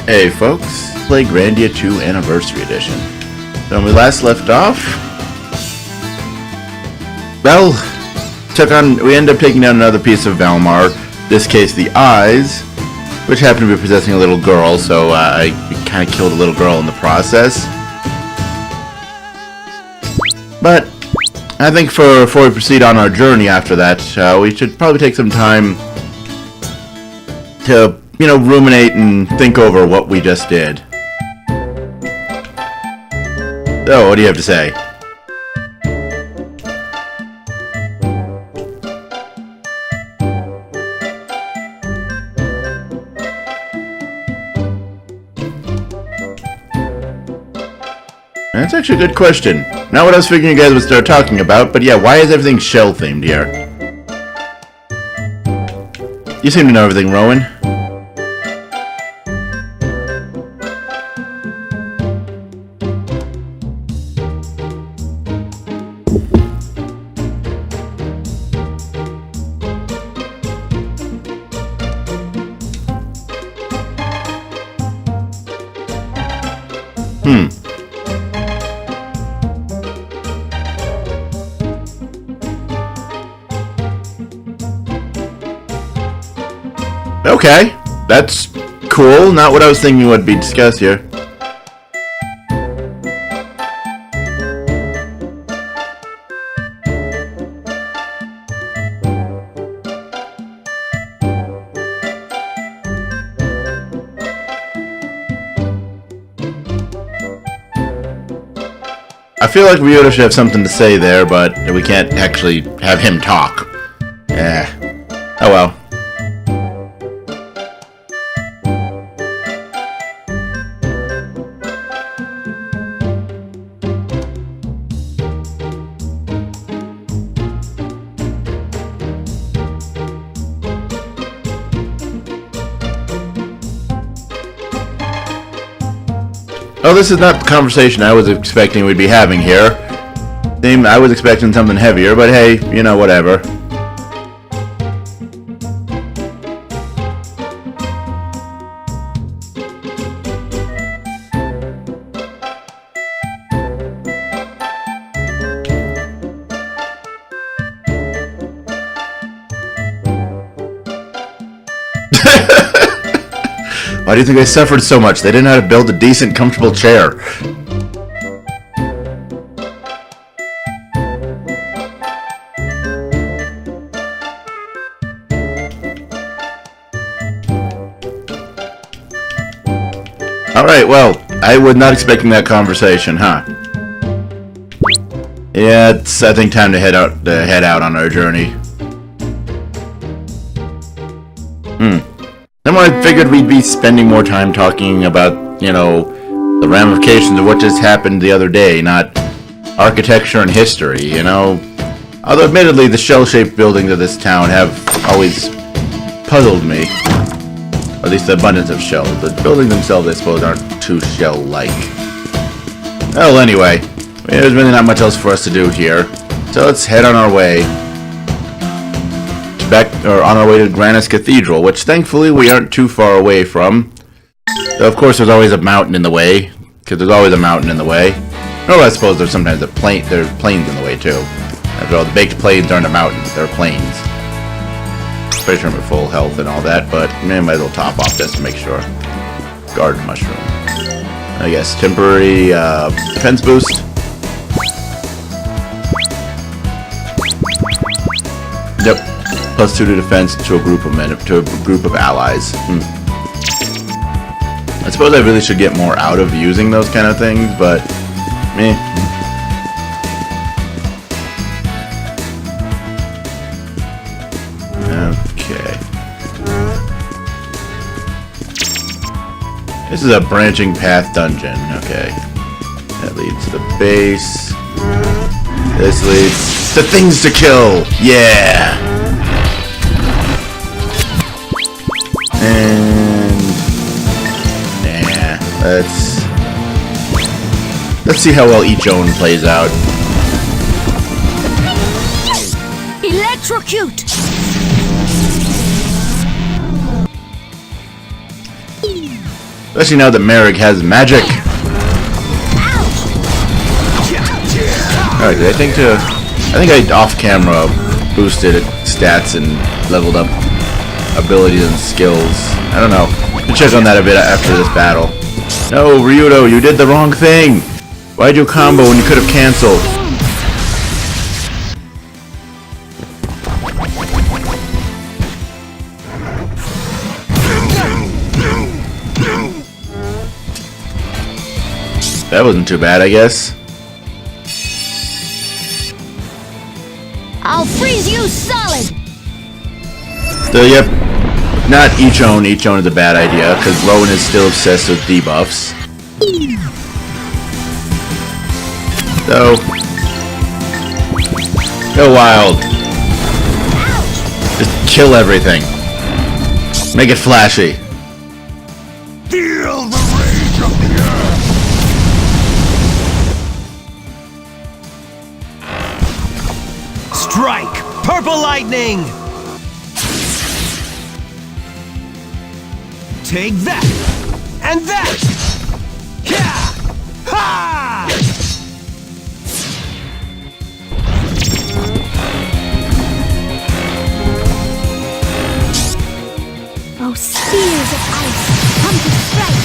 Hey folks, play Grandia 2 Anniversary Edition. So when we last left off, well, we ended up taking down another piece of Valmar, in this case the Eyes, which happened to be possessing a little girl, so I kind of killed a little girl in the process. But I think before we proceed on our journey after that, we should probably take some time to, ruminate and think over what we just did. So, what do you have to say? That's actually a good question. Not what I was figuring you guys would start talking about, but yeah, why is everything shell-themed here? You seem to know everything, Rowan. Okay, that's cool. Not what I was thinking would be discussed here. I feel like Ryota should have something to say there, but we can't actually have him talk. Oh well. Oh, this is not the conversation I was expecting we'd be having here. I was expecting something heavier, but hey, whatever. Why do you think they suffered so much? They didn't know how to build a decent, comfortable chair. Alright, well, I was not expecting that conversation, huh? Yeah, it's, I think, time to head out on our journey. Then I figured we'd be spending more time talking about, the ramifications of what just happened the other day, not architecture and history, Although admittedly, the shell-shaped buildings of this town have always puzzled me. Or at least the abundance of shells. The buildings themselves, I suppose, aren't too shell-like. Well, anyway, there's really not much else for us to do here. So let's head on our way. On our way to Grandia's Cathedral, which thankfully we aren't too far away from. Though of course there's always a mountain in the way, because there's always a mountain in the way. Or I suppose there's sometimes there's plains in the way too. After all, the baked plains aren't a mountain, they're plains. Pretty sure I'm at full health and all that, but might as well top off just to make sure. Garden mushroom. I guess temporary defense boost. Yep. +2 to defense to a group of allies. I suppose I really should get more out of using those kind of things, but meh. Okay. This is a branching path dungeon. Okay. That leads to the base. This leads to things to kill. Yeah. And let's see how well each own plays out. Electrocute! Especially now that Merrick has magic. Alright, I think I off-camera boosted stats and leveled up abilities and skills. I don't know. We'll check on that a bit after this battle. No, Ryudo, you did the wrong thing! Why'd you combo when you could have canceled? That wasn't too bad, I guess. I'll freeze you solid! So, yep. Not Ichon. Ichon is a bad idea, because Rowan is still obsessed with debuffs. So, go wild. Just kill everything. Make it flashy. Feel the rage of the earth. Strike! Purple lightning! Take that! And that! Yeah! Ha! Oh, spears of ice, come to strike!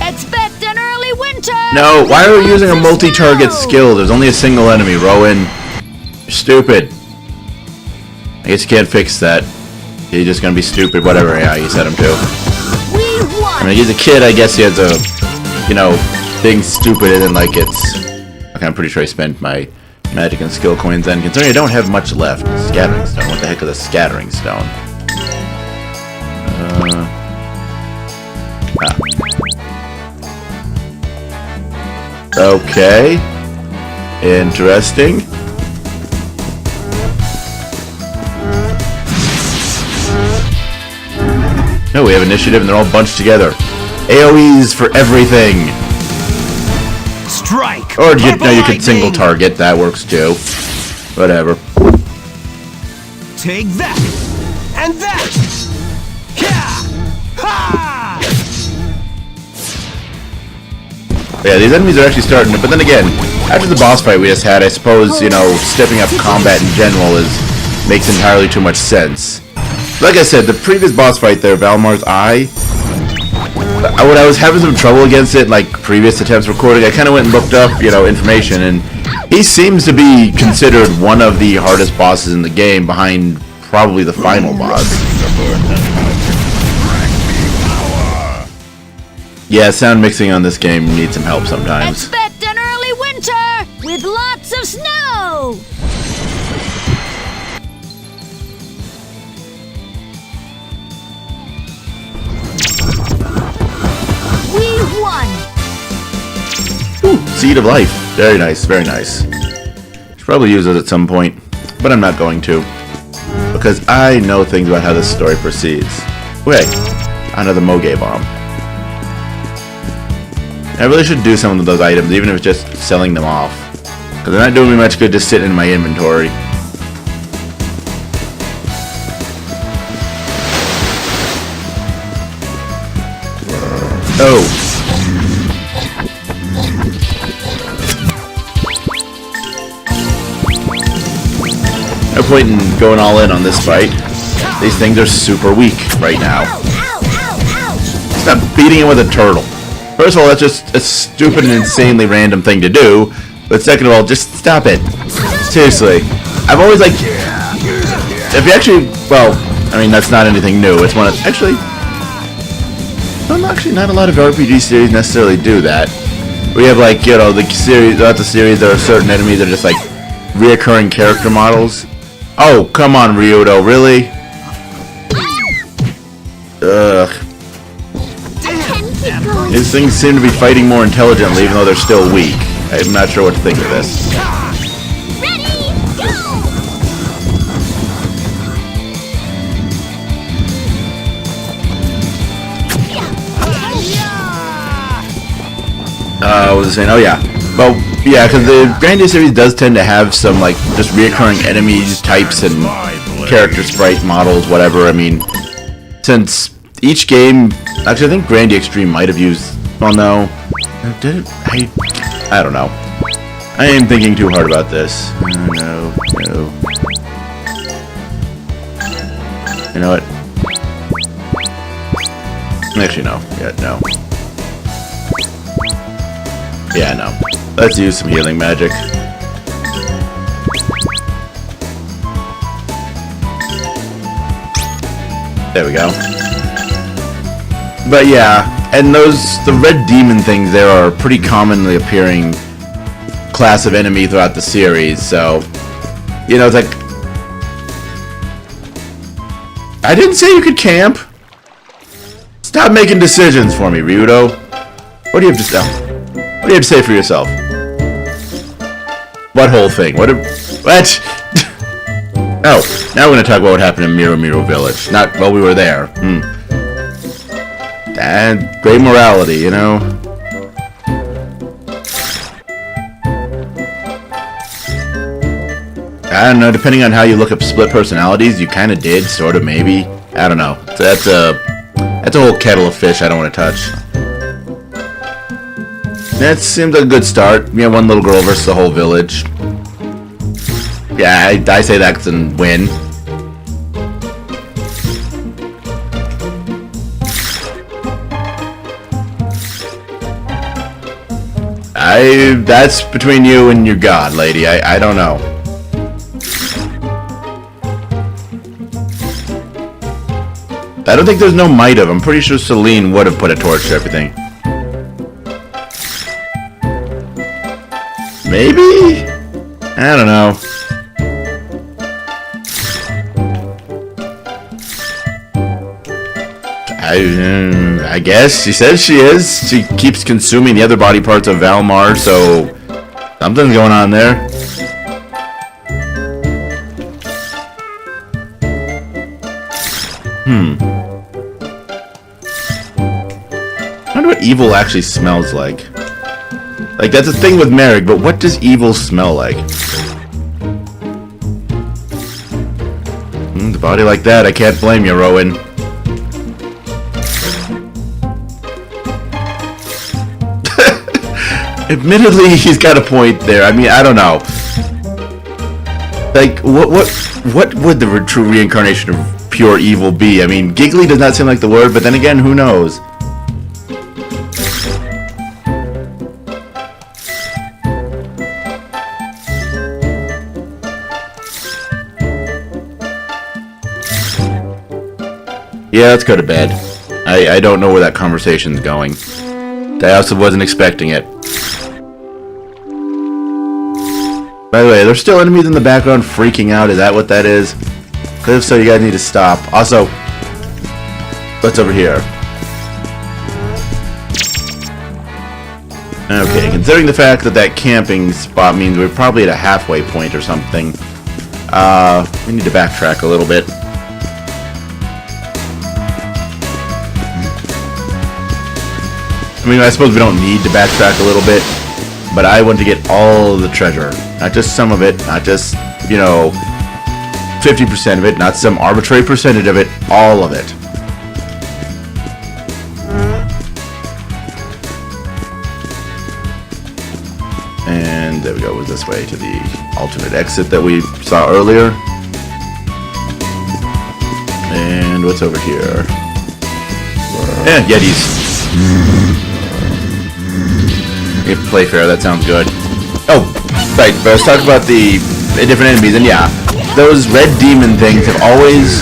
Expect an early winter! No, why are we using a multi-target skill? There's only a single enemy, Rowan. You're stupid. I guess you can't fix that. He's just gonna be stupid, whatever AI you set him to. We won! I mean, he's a kid, I guess he has a, you know, being stupid isn't like it's... Okay, I'm pretty sure I spent my magic and skill coins then. Considering I don't have much left. Scattering stone. What the heck is a scattering stone? Okay. Interesting. No, we have initiative and they're all bunched together. AoEs for everything. Strike! Or you, Purple no, you could lightning! single target. That works too. Whatever. Take that! And that! Yeah! Ha! Yeah, these enemies are actually starting to... But then again, after the boss fight we just had, I suppose, you know, stepping up combat in general makes entirely too much sense. Like I said, the previous boss fight there, Valmar's Eye, when I was having some trouble against it, like previous attempts recording, I kind of went and looked up, you know, information, and he seems to be considered one of the hardest bosses in the game, behind probably the final boss. Yeah, sound mixing on this game needs some help sometimes. Expect an early winter with lots of snow! We won! Ooh, Seed of Life. Very nice, very nice. Should probably use those at some point, but I'm not going to. Because I know things about how this story proceeds. Wait, another Moge Bomb. I really should do some of those items, even if it's just selling them off. Because they're not doing me much good just sitting in my inventory. Oh. No point in going all in on this fight. These things are super weak right now. Stop beating him with a turtle. First of all, that's just a stupid and insanely random thing to do. But second of all, just stop it. Seriously. I've always like... If you actually... Well, I mean, that's not anything new. It's one of... Actually... Well, actually, not a lot of RPG series necessarily do that. We have, like, you know, the series... Throughout the series, there are certain enemies that are just, like, reoccurring character models. Oh, come on, Ryudo. Really? Ugh. These things seem to be fighting more intelligently, even though they're still weak. I'm not sure what to think of this. Ready, go! What was I saying? Oh, yeah. Well, yeah, because the Grandia series does tend to have some, like, just reoccurring enemies, types, and character sprite models, whatever. I mean, since each game... Actually, I think Grandia Extreme might have used... Well, no. Did it? I don't know. I am thinking too hard about this. No. You know what? Actually, no. Yeah, no. Yeah, no. Let's use some healing magic. There we go. But yeah, and the red demon things there are a pretty commonly appearing class of enemy throughout the series, so, you know, it's like... I didn't say you could camp! Stop making decisions for me, Ryudo. What do you have to say? What do you have to say for yourself? What whole thing? What? Oh, now we're gonna talk about what happened in Miro Village. Not while we were there. And great morality, you know. I don't know. Depending on how you look up split personalities, you kind of did, sort of, maybe. I don't know. So that's a whole kettle of fish I don't want to touch. That seems like a good start. We have one little girl versus the whole village. Yeah, I say that's a win. That's between you and your god, lady. I don't know. I don't think there's no might of. I'm pretty sure Celine would have put a torch to everything. Maybe? I don't know. I guess. She says she is. She keeps consuming the other body parts of Valmar, so something's going on there. I wonder what evil actually smells like. Like, that's a thing with Merrick, but what does evil smell like? The body like that, I can't blame you, Rowan. Admittedly, he's got a point there. I mean, I don't know. Like, what would the true reincarnation of pure evil be? I mean, giggly does not seem like the word, but then again, who knows? Yeah, let's go to bed. I don't know where that conversation's going. I also wasn't expecting it. By the way, there's still enemies in the background freaking out. Is that what that is? Because if so, you guys need to stop. Also, what's over here? Okay, considering the fact that that camping spot means we're probably at a halfway point or something, we need to backtrack a little bit. I mean, I suppose we don't need to backtrack a little bit, but I want to get all of the treasure. Not just some of it, not just, you know, 50% of it, not some arbitrary percentage of it, all of it. And there we go, it was this way to the alternate exit that we saw earlier. And what's over here? Yeah, Yetis. If play fair, that sounds good. Oh, right, but let's talk about the different enemies, and yeah, those red demon things have always,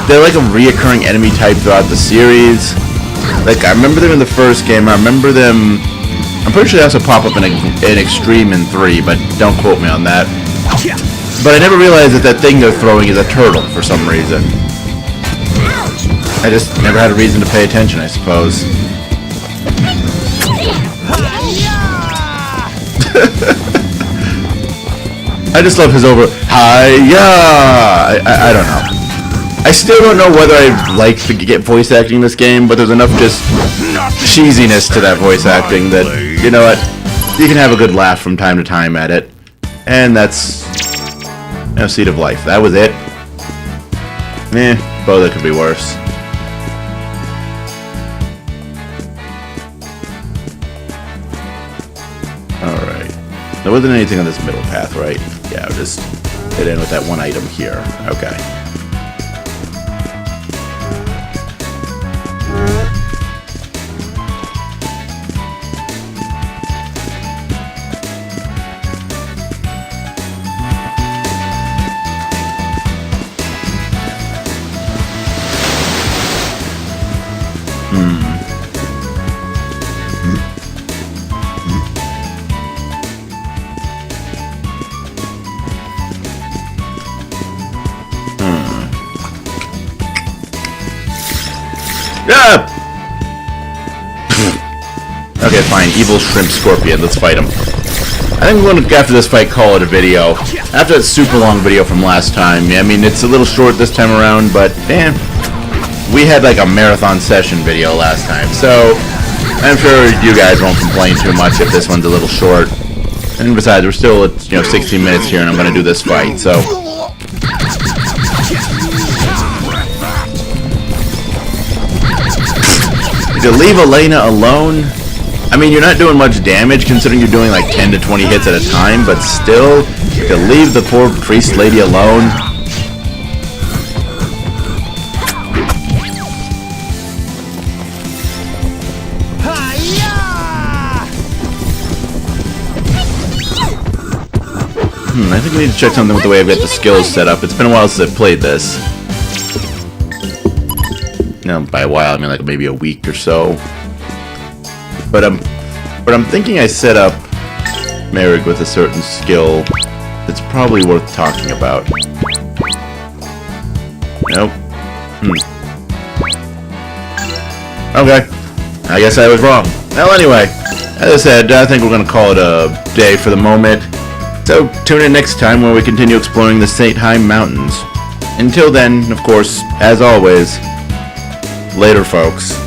they're like a reoccurring enemy type throughout the series. Like, I remember them in the first game, I remember them, I'm pretty sure they also pop up in Extreme in 3, but don't quote me on that. But I never realized that that thing they're throwing is a turtle for some reason. I just never had a reason to pay attention, I suppose. I just love his hi-ya! I don't know. I still don't know whether I like to get voice acting in this game, but there's enough just cheesiness to that voice acting that, you know what? you can have a good laugh from time to time at it. And that's, you know, Seed of Life. That was it. Both could be worse. Alright. There wasn't anything on this middle path, right? Yeah, I'll just hit in with that one item here. Okay. Yeah! Okay, fine. Evil Shrimp Scorpion. Let's fight him. I think we're going to, after this fight, call it a video. After that super long video from last time, I mean, it's a little short this time around, but, damn. We had, like, a marathon session video last time, so I'm sure you guys won't complain too much if this one's a little short. And besides, we're still at, 16 minutes here, and I'm going to do this fight, so... To leave Elena alone, I mean, you're not doing much damage considering you're doing like 10 to 20 hits at a time, but still, to leave the poor priest lady alone. I think we need to check something with the way I've got the skills set up. It's been a while since I've played this. No, by a while I mean like maybe a week or so. But I'm thinking I set up Merrick with a certain skill that's probably worth talking about. Nope. Okay. I guess I was wrong. Well, anyway, as I said, I think we're going to call it a day for the moment. So tune in next time when we continue exploring the St. Heim Mountains. Until then, of course, as always, later, folks.